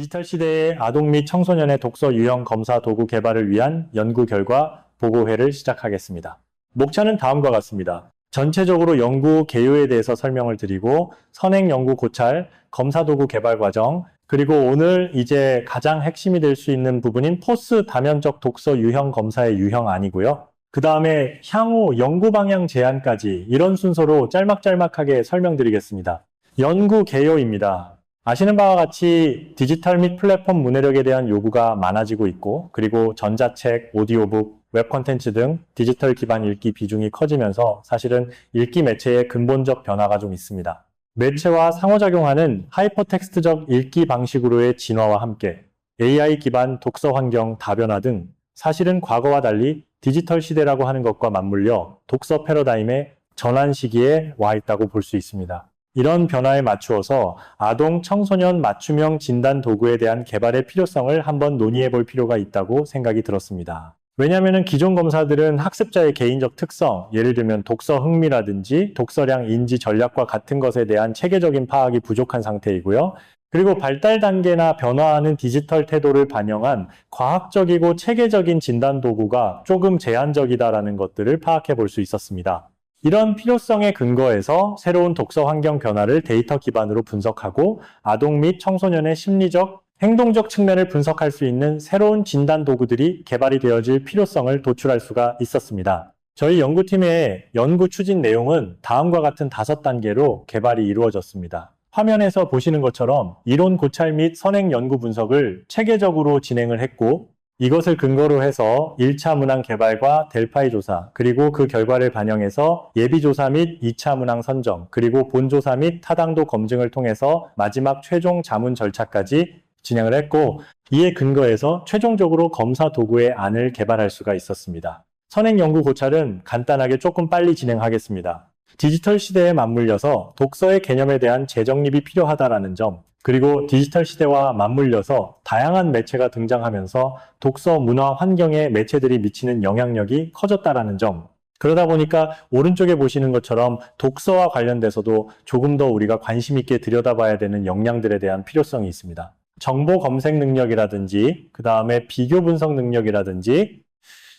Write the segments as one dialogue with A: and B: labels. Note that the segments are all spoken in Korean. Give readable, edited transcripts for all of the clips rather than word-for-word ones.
A: 디지털 시대의 아동 및 청소년의 독서 유형 검사 도구 개발을 위한 연구 결과 보고회를 시작하겠습니다. 목차는 다음과 같습니다. 전체적으로 연구 개요에 대해서 설명을 드리고 선행 연구 고찰, 검사 도구 개발 과정, 그리고 오늘 이제 가장 핵심이 될 수 있는 부분인 포스 다면적 독서 유형 검사의 유형안이고요. 그 다음에 향후 연구 방향 제안까지 이런 순서로 짤막짤막하게 설명드리겠습니다. 연구 개요입니다. 아시는 바와 같이 디지털 및 플랫폼 문해력에 대한 요구가 많아지고 있고, 그리고 전자책, 오디오북, 웹 콘텐츠 등 디지털 기반 읽기 비중이 커지면서 사실은 읽기 매체의 근본적 변화가 좀 있습니다. 매체와 상호작용하는 하이퍼텍스트적 읽기 방식으로의 진화와 함께 AI 기반 독서 환경 다변화 등 사실은 과거와 달리 디지털 시대라고 하는 것과 맞물려 독서 패러다임의 전환 시기에 와 있다고 볼 수 있습니다. 이런 변화에 맞추어서 아동, 청소년 맞춤형 진단 도구에 대한 개발의 필요성을 한번 논의해 볼 필요가 있다고 생각이 들었습니다. 왜냐하면 기존 검사들은 학습자의 개인적 특성, 예를 들면 독서 흥미라든지 독서량 인지 전략과 같은 것에 대한 체계적인 파악이 부족한 상태이고요. 그리고 발달 단계나 변화하는 디지털 태도를 반영한 과학적이고 체계적인 진단 도구가 조금 제한적이다라는 것들을 파악해 볼 수 있었습니다. 이런 필요성에 근거해서 새로운 독서 환경 변화를 데이터 기반으로 분석하고 아동 및 청소년의 심리적, 행동적 측면을 분석할 수 있는 새로운 진단 도구들이 개발이 되어질 필요성을 도출할 수가 있었습니다. 저희 연구팀의 연구 추진 내용은 다음과 같은 5단계로 개발이 이루어졌습니다. 화면에서 보시는 것처럼 이론 고찰 및 선행 연구 분석을 체계적으로 진행을 했고, 이것을 근거로 해서 1차 문항 개발과 델파이 조사, 그리고 그 결과를 반영해서 예비 조사 및 2차 문항 선정, 그리고 본조사 및 타당도 검증을 통해서 마지막 최종 자문 절차까지 진행을 했고, 이에 근거해서 최종적으로 검사 도구의 안을 개발할 수가 있었습니다. 선행 연구 고찰은 간단하게 조금 빨리 진행하겠습니다. 디지털 시대에 맞물려서 독서의 개념에 대한 재정립이 필요하다는 점, 그리고 디지털 시대와 맞물려서 다양한 매체가 등장하면서 독서 문화 환경에 매체들이 미치는 영향력이 커졌다는 점, 그러다 보니까 오른쪽에 보시는 것처럼 독서와 관련돼서도 조금 더 우리가 관심 있게 들여다봐야 되는 역량들에 대한 필요성이 있습니다. 정보 검색 능력이라든지, 그 다음에 비교 분석 능력이라든지,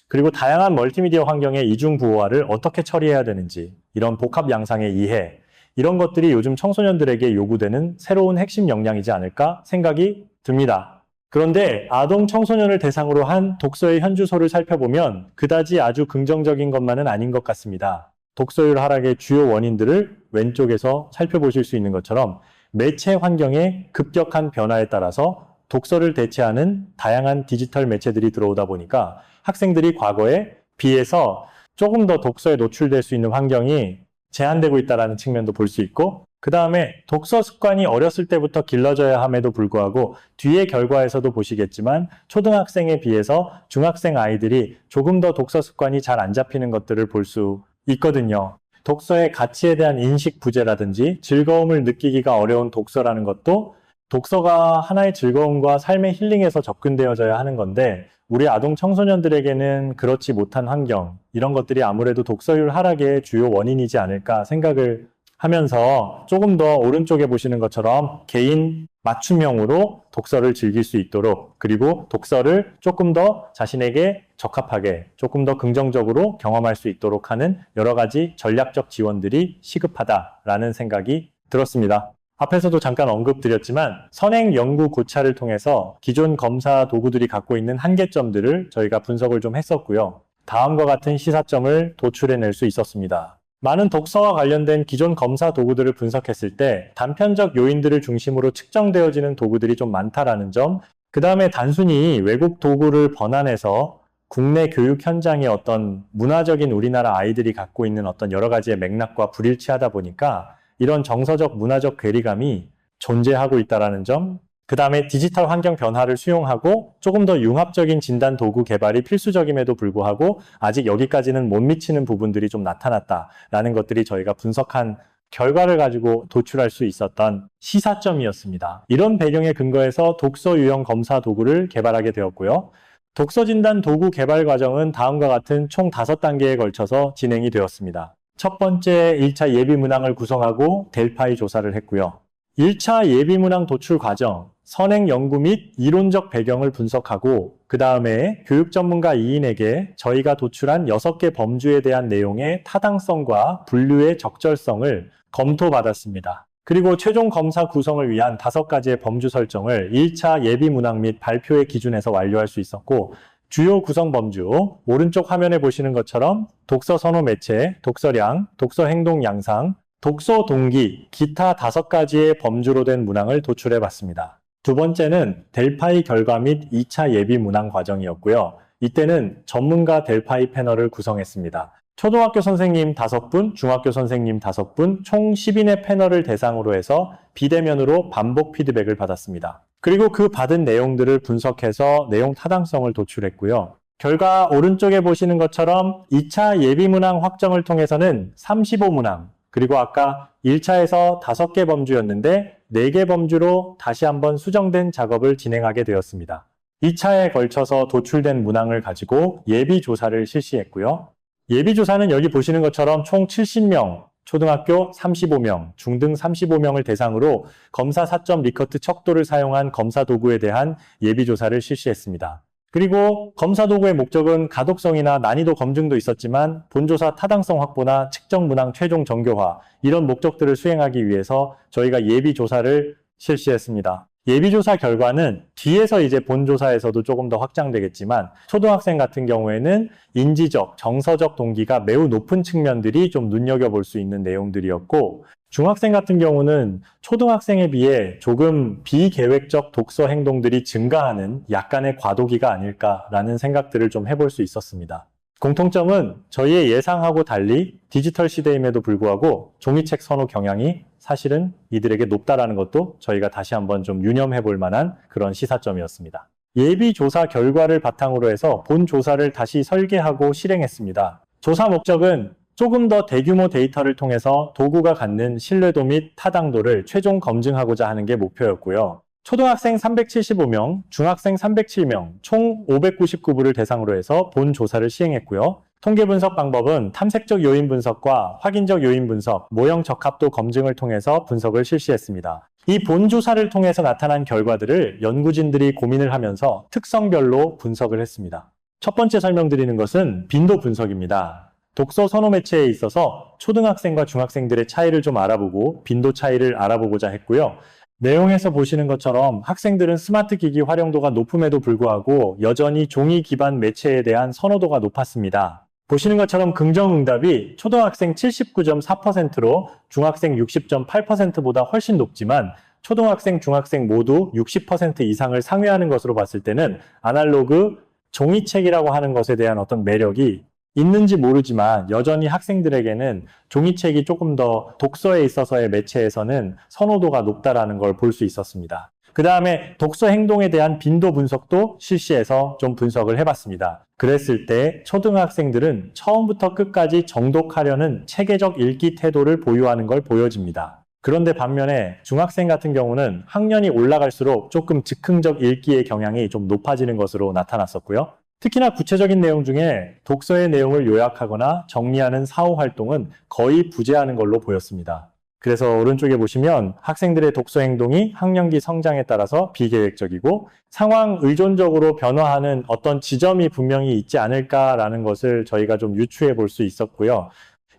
A: 그리고 다양한 멀티미디어 환경의 이중 부호화를 어떻게 처리해야 되는지, 이런 복합 양상의 이해, 이런 것들이 요즘 청소년들에게 요구되는 새로운 핵심 역량이지 않을까 생각이 듭니다. 그런데 아동 청소년을 대상으로 한 독서의 현주소를 살펴보면 그다지 아주 긍정적인 것만은 아닌 것 같습니다. 독서율 하락의 주요 원인들을 왼쪽에서 살펴보실 수 있는 것처럼 매체 환경의 급격한 변화에 따라서 독서를 대체하는 다양한 디지털 매체들이 들어오다 보니까 학생들이 과거에 비해서 조금 더 독서에 노출될 수 있는 환경이 제한되고 있다는 측면도 볼 수 있고, 그 다음에 독서 습관이 어렸을 때부터 길러져야 함에도 불구하고 뒤의 결과에서도 보시겠지만 초등학생에 비해서 중학생 아이들이 조금 더 독서 습관이 잘 안 잡히는 것들을 볼 수 있거든요. 독서의 가치에 대한 인식 부재라든지 즐거움을 느끼기가 어려운 독서라는 것도 독서가 하나의 즐거움과 삶의 힐링에서 접근되어져야 하는 건데, 우리 아동 청소년들에게는 그렇지 못한 환경, 이런 것들이 아무래도 독서율 하락의 주요 원인이지 않을까 생각을 하면서 조금 더 오른쪽에 보시는 것처럼 개인 맞춤형으로 독서를 즐길 수 있도록, 그리고 독서를 조금 더 자신에게 적합하게, 조금 더 긍정적으로 경험할 수 있도록 하는 여러 가지 전략적 지원들이 시급하다라는 생각이 들었습니다. 앞에서도 잠깐 언급드렸지만 선행 연구 고찰을 통해서 기존 검사 도구들이 갖고 있는 한계점들을 저희가 분석을 좀 했었고요. 다음과 같은 시사점을 도출해낼 수 있었습니다. 많은 독서와 관련된 기존 검사 도구들을 분석했을 때 단편적 요인들을 중심으로 측정되어지는 도구들이 좀 많다라는 점, 그 다음에 단순히 외국 도구를 번안해서 국내 교육 현장의 어떤 문화적인 우리나라 아이들이 갖고 있는 어떤 여러 가지의 맥락과 불일치하다 보니까 이런 정서적 문화적 괴리감이 존재하고 있다는 점, 그 다음에 디지털 환경 변화를 수용하고 조금 더 융합적인 진단 도구 개발이 필수적임에도 불구하고 아직 여기까지는 못 미치는 부분들이 좀 나타났다라는 것들이 저희가 분석한 결과를 가지고 도출할 수 있었던 시사점이었습니다. 이런 배경에 근거해서 독서 유형 검사 도구를 개발하게 되었고요. 독서 진단 도구 개발 과정은 다음과 같은 총 5단계에 걸쳐서 진행이 되었습니다. 첫 번째 1차 예비 문항을 구성하고 델파이 조사를 했고요. 1차 예비 문항 도출 과정, 선행 연구 및 이론적 배경을 분석하고 그 다음에 교육 전문가 2인에게 저희가 도출한 6개 범주에 대한 내용의 타당성과 분류의 적절성을 검토받았습니다. 그리고 최종 검사 구성을 위한 5가지의 범주 설정을 1차 예비 문항 및 발표의 기준에서 완료할 수 있었고 주요 구성 범주, 오른쪽 화면에 보시는 것처럼 독서 선호 매체, 독서량, 독서 행동 양상, 독서 동기, 기타 5가지의 범주로 된 문항을 도출해 봤습니다. 두 번째는 델파이 결과 및 2차 예비 문항 과정이었고요. 이때는 전문가 델파이 패널을 구성했습니다. 초등학교 선생님 5분, 중학교 선생님 5분, 총 10인의 패널을 대상으로 해서 비대면으로 반복 피드백을 받았습니다. 그리고 그 받은 내용들을 분석해서 내용 타당성을 도출했고요. 결과 오른쪽에 보시는 것처럼 2차 예비 문항 확정을 통해서는 35문항, 그리고 아까 1차에서 5개 범주였는데 4개 범주로 다시 한번 수정된 작업을 진행하게 되었습니다. 2차에 걸쳐서 도출된 문항을 가지고 예비조사를 실시했고요. 예비조사는 여기 보시는 것처럼 총 70명, 초등학교 35명, 중등 35명을 대상으로 검사 사점 리커트 척도를 사용한 검사 도구에 대한 예비조사를 실시했습니다. 그리고 검사 도구의 목적은 가독성이나 난이도 검증도 있었지만 본조사 타당성 확보나 측정 문항 최종 정교화 이런 목적들을 수행하기 위해서 저희가 예비조사를 실시했습니다. 예비조사 결과는 뒤에서 이제 본조사에서도 조금 더 확장되겠지만 초등학생 같은 경우에는 인지적, 정서적 동기가 매우 높은 측면들이 좀 눈여겨볼 수 있는 내용들이었고 중학생 같은 경우는 초등학생에 비해 조금 비계획적 독서 행동들이 증가하는 약간의 과도기가 아닐까라는 생각들을 좀 해볼 수 있었습니다. 공통점은 저희의 예상하고 달리 디지털 시대임에도 불구하고 종이책 선호 경향이 사실은 이들에게 높다라는 것도 저희가 다시 한번 좀 유념해 볼 만한 그런 시사점이었습니다. 예비 조사 결과를 바탕으로 해서 본 조사를 다시 설계하고 실행했습니다. 조사 목적은 조금 더 대규모 데이터를 통해서 도구가 갖는 신뢰도 및 타당도를 최종 검증하고자 하는 게 목표였고요. 초등학생 375명, 중학생 307명, 총 599부를 대상으로 해서 본 조사를 시행했고요. 통계 분석 방법은 탐색적 요인 분석과 확인적 요인 분석, 모형 적합도 검증을 통해서 분석을 실시했습니다. 이 본 조사를 통해서 나타난 결과들을 연구진들이 고민을 하면서 특성별로 분석을 했습니다. 첫 번째 설명드리는 것은 빈도 분석입니다. 독서 선호 매체에 있어서 초등학생과 중학생들의 차이를 좀 알아보고 빈도 차이를 알아보고자 했고요. 내용에서 보시는 것처럼 학생들은 스마트 기기 활용도가 높음에도 불구하고 여전히 종이 기반 매체에 대한 선호도가 높았습니다. 보시는 것처럼 긍정응답이 초등학생 79.4%로 중학생 60.8%보다 훨씬 높지만 초등학생, 중학생 모두 60% 이상을 상회하는 것으로 봤을 때는 아날로그 종이책이라고 하는 것에 대한 어떤 매력이 있는지 모르지만 여전히 학생들에게는 종이책이 조금 더 독서에 있어서의 매체에서는 선호도가 높다라는 걸 볼 수 있었습니다. 그 다음에 독서 행동에 대한 빈도 분석도 실시해서 좀 분석을 해봤습니다. 그랬을 때 초등학생들은 처음부터 끝까지 정독하려는 체계적 읽기 태도를 보유하는 걸 보여집니다. 그런데 반면에 중학생 같은 경우는 학년이 올라갈수록 조금 즉흥적 읽기의 경향이 좀 높아지는 것으로 나타났었고요. 특히나 구체적인 내용 중에 독서의 내용을 요약하거나 정리하는 사후 활동은 거의 부재하는 걸로 보였습니다. 그래서 오른쪽에 보시면 학생들의 독서 행동이 학년기 성장에 따라서 비계획적이고 상황 의존적으로 변화하는 어떤 지점이 분명히 있지 않을까라는 것을 저희가 좀 유추해 볼 수 있었고요.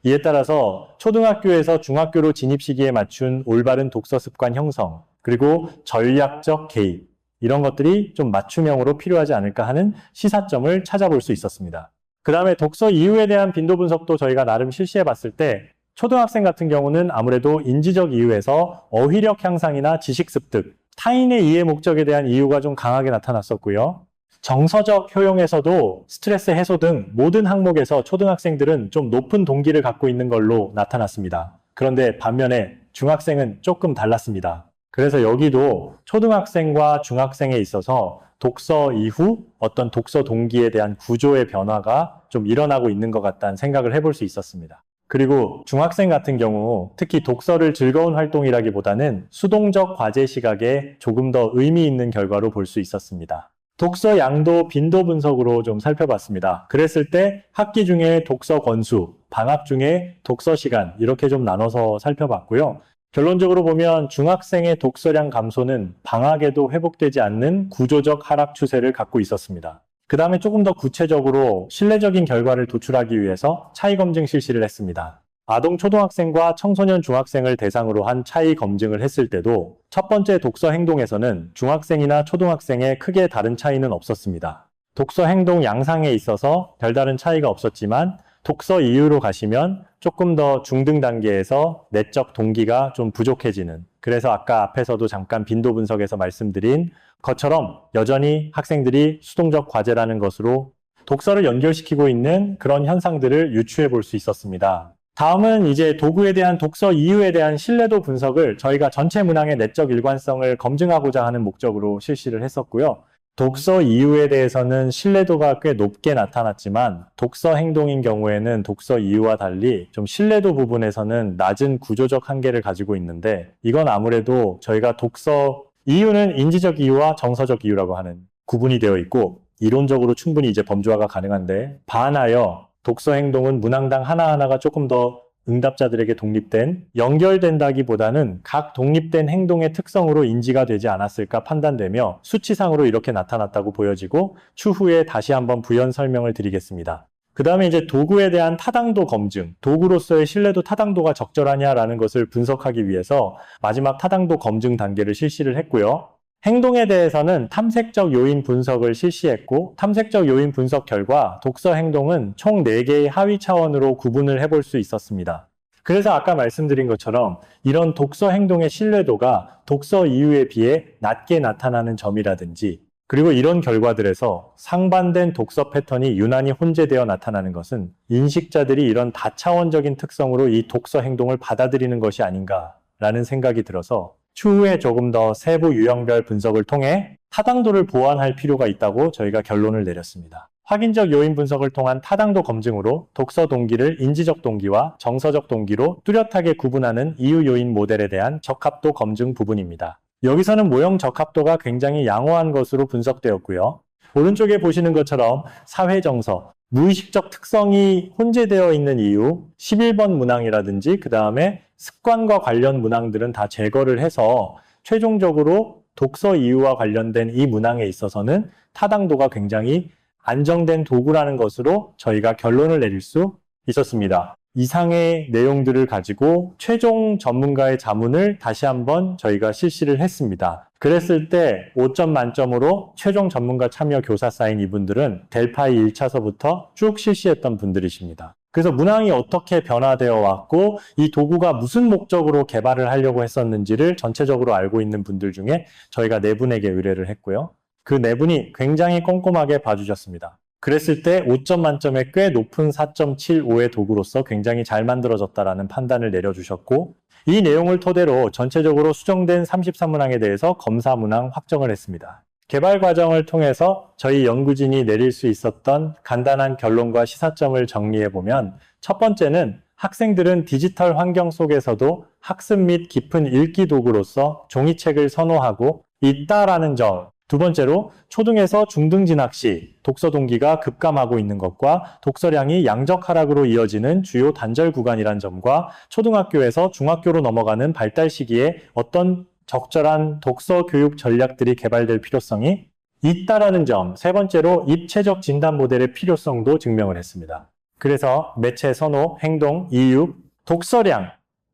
A: 이에 따라서 초등학교에서 중학교로 진입 시기에 맞춘 올바른 독서 습관 형성, 그리고 전략적 개입, 이런 것들이 좀 맞춤형으로 필요하지 않을까 하는 시사점을 찾아볼 수 있었습니다. 그 다음에 독서 이유에 대한 빈도 분석도 저희가 나름 실시해 봤을 때 초등학생 같은 경우는 아무래도 인지적 이유에서 어휘력 향상이나 지식 습득, 타인의 이해 목적에 대한 이유가 좀 강하게 나타났었고요. 정서적 효용에서도 스트레스 해소 등 모든 항목에서 초등학생들은 좀 높은 동기를 갖고 있는 걸로 나타났습니다. 그런데 반면에 중학생은 조금 달랐습니다. 그래서 여기도 초등학생과 중학생에 있어서 독서 이후 어떤 독서 동기에 대한 구조의 변화가 좀 일어나고 있는 것 같다는 생각을 해볼 수 있었습니다. 그리고 중학생 같은 경우 특히 독서를 즐거운 활동이라기보다는 수동적 과제 시각에 조금 더 의미 있는 결과로 볼 수 있었습니다. 독서 양도 빈도 분석으로 좀 살펴봤습니다. 그랬을 때 학기 중에 독서 권수, 방학 중에 독서 시간 이렇게 좀 나눠서 살펴봤고요. 결론적으로 보면 중학생의 독서량 감소는 방학에도 회복되지 않는 구조적 하락 추세를 갖고 있었습니다. 그 다음에 조금 더 구체적으로 신뢰적인 결과를 도출하기 위해서 차이 검증 실시를 했습니다. 아동 초등학생과 청소년 중학생을 대상으로 한 차이 검증을 했을 때도 첫 번째 독서 행동에서는 중학생이나 초등학생에 크게 다른 차이는 없었습니다. 독서 행동 양상에 있어서 별다른 차이가 없었지만 독서 이유로 가시면 조금 더 중등 단계에서 내적 동기가 좀 부족해지는, 그래서 아까 앞에서도 잠깐 빈도 분석에서 말씀드린 것처럼 여전히 학생들이 수동적 과제라는 것으로 독서를 연결시키고 있는 그런 현상들을 유추해 볼 수 있었습니다. 다음은 이제 도구에 대한 독서 이유에 대한 신뢰도 분석을 저희가 전체 문항의 내적 일관성을 검증하고자 하는 목적으로 실시를 했었고요. 독서 이유에 대해서는 신뢰도가 꽤 높게 나타났지만 독서 행동인 경우에는 독서 이유와 달리 좀 신뢰도 부분에서는 낮은 구조적 한계를 가지고 있는데, 이건 아무래도 저희가 독서 이유는 인지적 이유와 정서적 이유라고 하는 구분이 되어 있고 이론적으로 충분히 이제 범주화가 가능한데, 반하여 독서 행동은 문항당 하나하나가 조금 더 응답자들에게 독립된, 연결된다기보다는 각 독립된 행동의 특성으로 인지가 되지 않았을까 판단되며 수치상으로 이렇게 나타났다고 보여지고, 추후에 다시 한번 부연 설명을 드리겠습니다. 그 다음에 이제 도구에 대한 타당도 검증, 도구로서의 신뢰도 타당도가 적절하냐라는 것을 분석하기 위해서 마지막 타당도 검증 단계를 실시를 했고요. 행동에 대해서는 탐색적 요인 분석을 실시했고, 탐색적 요인 분석 결과 독서 행동은 총 4개의 하위 차원으로 구분을 해볼 수 있었습니다. 그래서 아까 말씀드린 것처럼 이런 독서 행동의 신뢰도가 독서 이유에 비해 낮게 나타나는 점이라든지, 그리고 이런 결과들에서 상반된 독서 패턴이 유난히 혼재되어 나타나는 것은 인식자들이 이런 다차원적인 특성으로 이 독서 행동을 받아들이는 것이 아닌가라는 생각이 들어서 추후에 조금 더 세부 유형별 분석을 통해 타당도를 보완할 필요가 있다고 저희가 결론을 내렸습니다. 확인적 요인 분석을 통한 타당도 검증으로 독서 동기를 인지적 동기와 정서적 동기로 뚜렷하게 구분하는 이유 요인 모델에 대한 적합도 검증 부분입니다. 여기서는 모형 적합도가 굉장히 양호한 것으로 분석되었고요. 오른쪽에 보시는 것처럼 사회정서, 무의식적 특성이 혼재되어 있는 이유, 11번 문항이라든지 그 다음에 습관과 관련 문항들은 다 제거를 해서 최종적으로 독서 이유와 관련된 이 문항에 있어서는 타당도가 굉장히 안정된 도구라는 것으로 저희가 결론을 내릴 수 있었습니다. 이상의 내용들을 가지고 최종 전문가의 자문을 다시 한번 저희가 실시를 했습니다. 그랬을 때 5점 만점으로 최종 전문가 참여 교사사인 이분들은 델파이 1차서부터 쭉 실시했던 분들이십니다. 그래서 문항이 어떻게 변화되어 왔고 이 도구가 무슨 목적으로 개발을 하려고 했었는지를 전체적으로 알고 있는 분들 중에 저희가 4분에게 의뢰를 했고요. 그 4분이 굉장히 꼼꼼하게 봐주셨습니다. 그랬을 때 5점 만점에 꽤 높은 4.75의 도구로서 굉장히 잘 만들어졌다라는 판단을 내려주셨고, 이 내용을 토대로 전체적으로 수정된 33문항에 대해서 검사 문항 확정을 했습니다. 개발 과정을 통해서 저희 연구진이 내릴 수 있었던 간단한 결론과 시사점을 정리해보면, 첫 번째는 학생들은 디지털 환경 속에서도 학습 및 깊은 읽기 도구로서 종이책을 선호하고 있다라는 점, 두 번째로 초등에서 중등 진학 시 독서 동기가 급감하고 있는 것과 독서량이 양적 하락으로 이어지는 주요 단절 구간이란 점과 초등학교에서 중학교로 넘어가는 발달 시기에 어떤 적절한 독서 교육 전략들이 개발될 필요성이 있다라는 점, 세 번째로 입체적 진단 모델의 필요성도 증명을 했습니다. 그래서 매체 선호, 행동, 이유, 독서량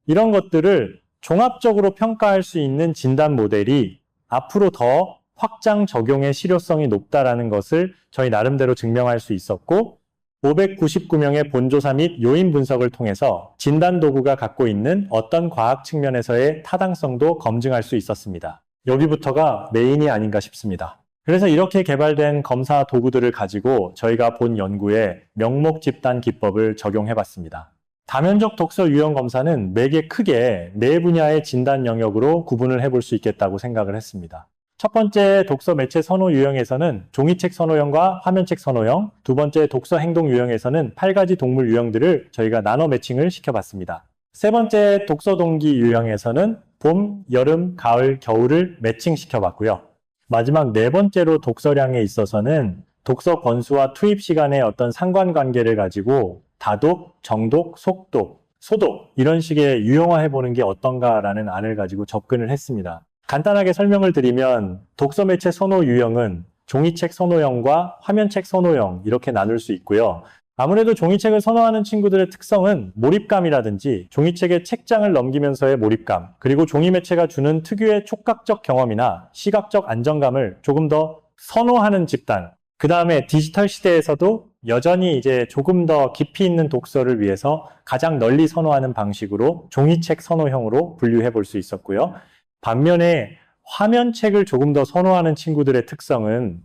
A: 이런 것들을 종합적으로 평가할 수 있는 진단 모델이 앞으로 더 확장 적용의 실효성이 높다라는 것을 저희 나름대로 증명할 수 있었고, 599명의 본조사 및 요인 분석을 통해서 진단 도구가 갖고 있는 어떤 과학 측면에서의 타당성도 검증할 수 있었습니다. 여기부터가 메인이 아닌가 싶습니다. 그래서 이렇게 개발된 검사 도구들을 가지고 저희가 본 연구에 명목 집단 기법을 적용해 봤습니다. 다면적 독서 유형 검사는 매개 크게 네 분야의 진단 영역으로 구분을 해볼 수 있겠다고 생각을 했습니다. 첫 번째 독서 매체 선호 유형에서는 종이책 선호형과 화면책 선호형, 두 번째 독서 행동 유형에서는 8가지 동물 유형들을 저희가 나눠 매칭을 시켜봤습니다. 세 번째 독서 동기 유형에서는 봄, 여름, 가을, 겨울을 매칭시켜봤고요. 마지막 네 번째로 독서량에 있어서는 독서 권수와 투입 시간의 어떤 상관관계를 가지고 다독, 정독, 속독 소독 이런 식의 유형화해보는 게 어떤가라는 안을 가지고 접근을 했습니다. 간단하게 설명을 드리면 독서 매체 선호 유형은 종이책 선호형과 화면책 선호형 이렇게 나눌 수 있고요. 아무래도 종이책을 선호하는 친구들의 특성은 몰입감이라든지 종이책의 책장을 넘기면서의 몰입감, 그리고 종이 매체가 주는 특유의 촉각적 경험이나 시각적 안정감을 조금 더 선호하는 집단. 그 다음에 디지털 시대에서도 여전히 이제 조금 더 깊이 있는 독서를 위해서 가장 널리 선호하는 방식으로 종이책 선호형으로 분류해 볼 수 있었고요. 반면에 화면책을 조금 더 선호하는 친구들의 특성은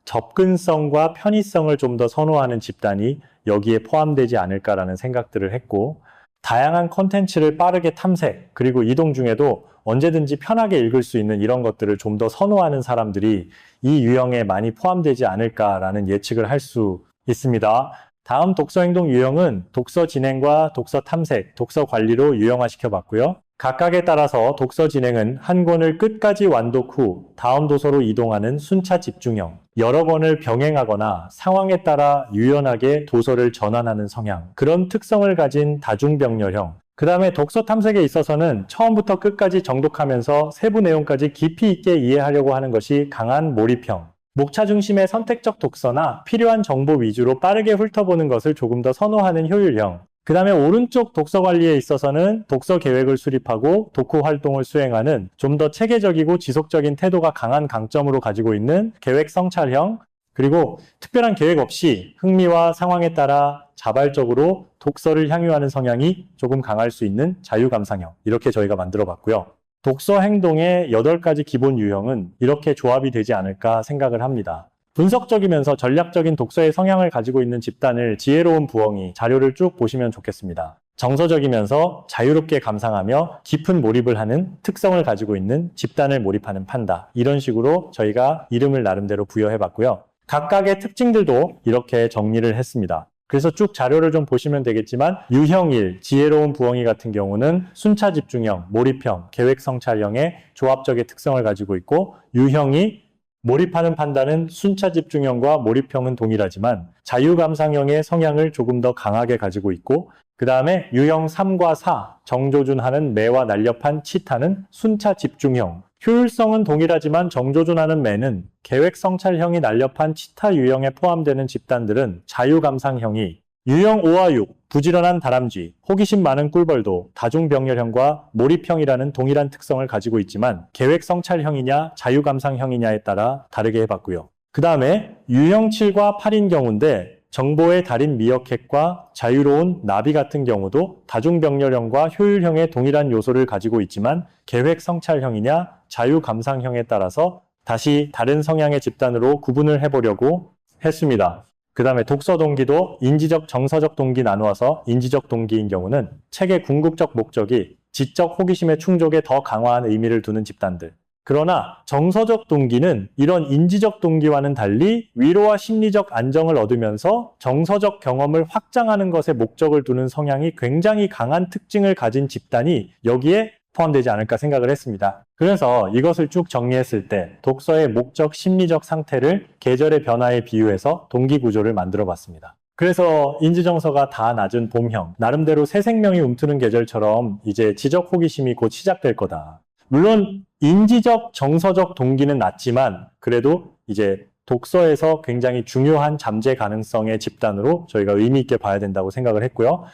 A: 접근성과 편의성을 좀 더 선호하는 집단이 여기에 포함되지 않을까라는 생각들을 했고, 다양한 콘텐츠를 빠르게 탐색, 그리고 이동 중에도 언제든지 편하게 읽을 수 있는 이런 것들을 좀 더 선호하는 사람들이 이 유형에 많이 포함되지 않을까라는 예측을 할 수 있습니다. 다음 독서 행동 유형은 독서 진행과 독서 탐색, 독서 관리로 유형화시켜 봤고요. 각각에 따라서 독서 진행은 한 권을 끝까지 완독 후 다음 도서로 이동하는 순차 집중형, 여러 권을 병행하거나 상황에 따라 유연하게 도서를 전환하는 성향, 그런 특성을 가진 다중병렬형, 그 다음에 독서 탐색에 있어서는 처음부터 끝까지 정독하면서 세부 내용까지 깊이 있게 이해하려고 하는 것이 강한 몰입형, 목차 중심의 선택적 독서나 필요한 정보 위주로 빠르게 훑어보는 것을 조금 더 선호하는 효율형, 그 다음에 오른쪽 독서 관리에 있어서는 독서 계획을 수립하고 독후 활동을 수행하는 좀 더 체계적이고 지속적인 태도가 강한 강점으로 가지고 있는 계획 성찰형, 그리고 특별한 계획 없이 흥미와 상황에 따라 자발적으로 독서를 향유하는 성향이 조금 강할 수 있는 자유감상형, 이렇게 저희가 만들어 봤고요. 독서 행동의 8가지 기본 유형은 이렇게 조합이 되지 않을까 생각을 합니다. 분석적이면서 전략적인 독서의 성향을 가지고 있는 집단을 지혜로운 부엉이 자료를 쭉 보시면 좋겠습니다. 정서적이면서 자유롭게 감상하며 깊은 몰입을 하는 특성을 가지고 있는 집단을 몰입하는 판다. 이런 식으로 저희가 이름을 나름대로 부여해 봤고요. 각각의 특징들도 이렇게 정리를 했습니다. 그래서 쭉 자료를 좀 보시면 되겠지만 유형 1, 지혜로운 부엉이 같은 경우는 순차 집중형, 몰입형, 계획 성찰형의 조합적의 특성을 가지고 있고, 유형 2, 몰입하는 판단은 순차 집중형과 몰입형은 동일하지만 자유감상형의 성향을 조금 더 강하게 가지고 있고, 그 다음에 유형 3과 4, 정조준하는 매와 날렵한 치타는 순차 집중형, 효율성은 동일하지만 정조준하는 매는 계획 성찰형이 날렵한 치타 유형에 포함되는 집단들은 자유감상형이, 유형 5와 6, 부지런한 다람쥐, 호기심 많은 꿀벌도 다중병렬형과 몰입형이라는 동일한 특성을 가지고 있지만 계획 성찰형이냐 자유감상형이냐에 따라 다르게 해봤고요. 그 다음에 유형 7과 8인 경우인데 정보의 달인 미어캣과 자유로운 나비 같은 경우도 다중병렬형과 효율형의 동일한 요소를 가지고 있지만 계획 성찰형이냐 자유감상형에 따라서 다시 다른 성향의 집단으로 구분을 해보려고 했습니다. 그 다음에 독서 동기도 인지적, 정서적 동기 나누어서 인지적 동기인 경우는 책의 궁극적 목적이 지적 호기심의 충족에 더 강화한 의미를 두는 집단들. 그러나 정서적 동기는 이런 인지적 동기와는 달리 위로와 심리적 안정을 얻으면서 정서적 경험을 확장하는 것에 목적을 두는 성향이 굉장히 강한 특징을 가진 집단이 여기에 포함되지 않을까 생각을 했습니다. 그래서 이것을 쭉 정리했을 때 독서의 목적, 심리적 상태를 계절의 변화에 비유해서 동기 구조를 만들어 봤습니다. 그래서 인지정서가 다 낮은 봄형, 나름대로 새 생명이 움트는 계절처럼 이제 지적 호기심이 곧 시작될 거다. 물론 인지적, 정서적 동기는 낮지만 그래도 이제 독서에서 굉장히 중요한 잠재 가능성의 집단으로 저희가 의미 있게 봐야 된다고 생각을 했고요.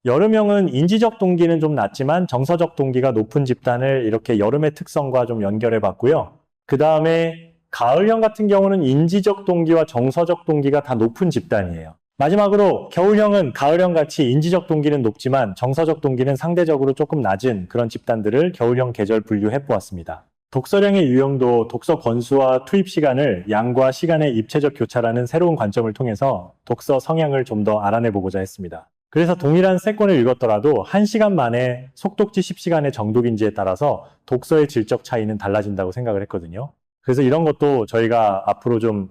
A: 여름형은 인지적 동기는 좀 낮지만 정서적 동기가 높은 집단을 이렇게 여름의 특성과 좀 연결해 봤고요. 그 다음에 가을형 같은 경우는 인지적 동기와 정서적 동기가 다 높은 집단이에요. 마지막으로 겨울형은 가을형 같이 인지적 동기는 높지만 정서적 동기는 상대적으로 조금 낮은 그런 집단들을 겨울형 계절 분류해 보았습니다. 독서량의 유형도 독서 권수와 투입 시간을 양과 시간의 입체적 교차라는 새로운 관점을 통해서 독서 성향을 좀 더 알아내 보고자 했습니다. 그래서 동일한 3권을 읽었더라도 1시간 만에 속독지 10시간의 정독인지에 따라서 독서의 질적 차이는 달라진다고 생각을 했거든요. 그래서 이런 것도 저희가 앞으로 좀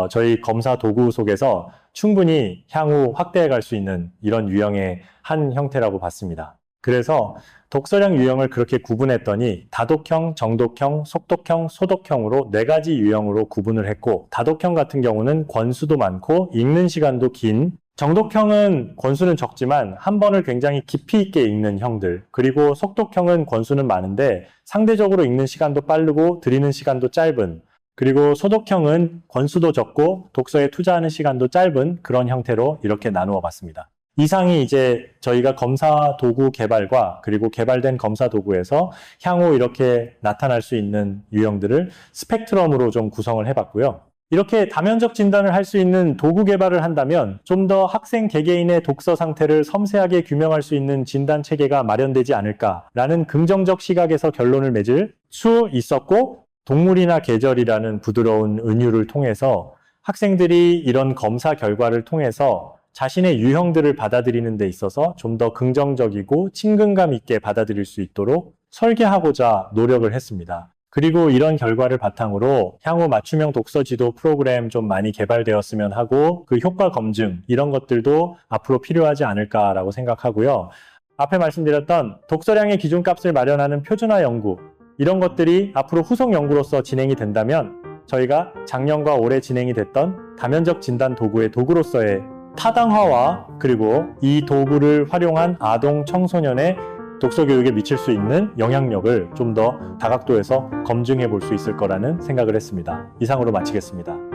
A: 저희 검사 도구 속에서 충분히 향후 확대해 갈 수 있는 이런 유형의 한 형태라고 봤습니다. 그래서 독서량 유형을 그렇게 구분했더니 다독형, 정독형, 속독형, 소독형으로 4가지 유형으로 구분을 했고, 다독형 같은 경우는 권수도 많고 읽는 시간도 긴 정독형은 권수는 적지만 한 번을 굉장히 깊이 있게 읽는 형들, 그리고 속독형은 권수는 많은데 상대적으로 읽는 시간도 빠르고 들이는 시간도 짧은, 그리고 소독형은 권수도 적고 독서에 투자하는 시간도 짧은 그런 형태로 이렇게 나누어 봤습니다. 이상이 이제 저희가 검사 도구 개발과 그리고 개발된 검사 도구에서 향후 이렇게 나타날 수 있는 유형들을 스펙트럼으로 좀 구성을 해봤고요. 이렇게 다면적 진단을 할 수 있는 도구 개발을 한다면 좀 더 학생 개개인의 독서 상태를 섬세하게 규명할 수 있는 진단 체계가 마련되지 않을까라는 긍정적 시각에서 결론을 맺을 수 있었고, 동물이나 계절이라는 부드러운 은유를 통해서 학생들이 이런 검사 결과를 통해서 자신의 유형들을 받아들이는 데 있어서 좀 더 긍정적이고 친근감 있게 받아들일 수 있도록 설계하고자 노력을 했습니다. 그리고 이런 결과를 바탕으로 향후 맞춤형 독서 지도 프로그램 좀 많이 개발되었으면 하고, 그 효과 검증 이런 것들도 앞으로 필요하지 않을까라고 생각하고요. 앞에 말씀드렸던 독서량의 기준값을 마련하는 표준화 연구, 이런 것들이 앞으로 후속 연구로서 진행이 된다면 저희가 작년과 올해 진행이 됐던 다면적 진단 도구의 도구로서의 타당화와 그리고 이 도구를 활용한 아동 청소년의 독서 교육에 미칠 수 있는 영향력을 좀 더 다각도에서 검증해 볼 수 있을 거라는 생각을 했습니다. 이상으로 마치겠습니다.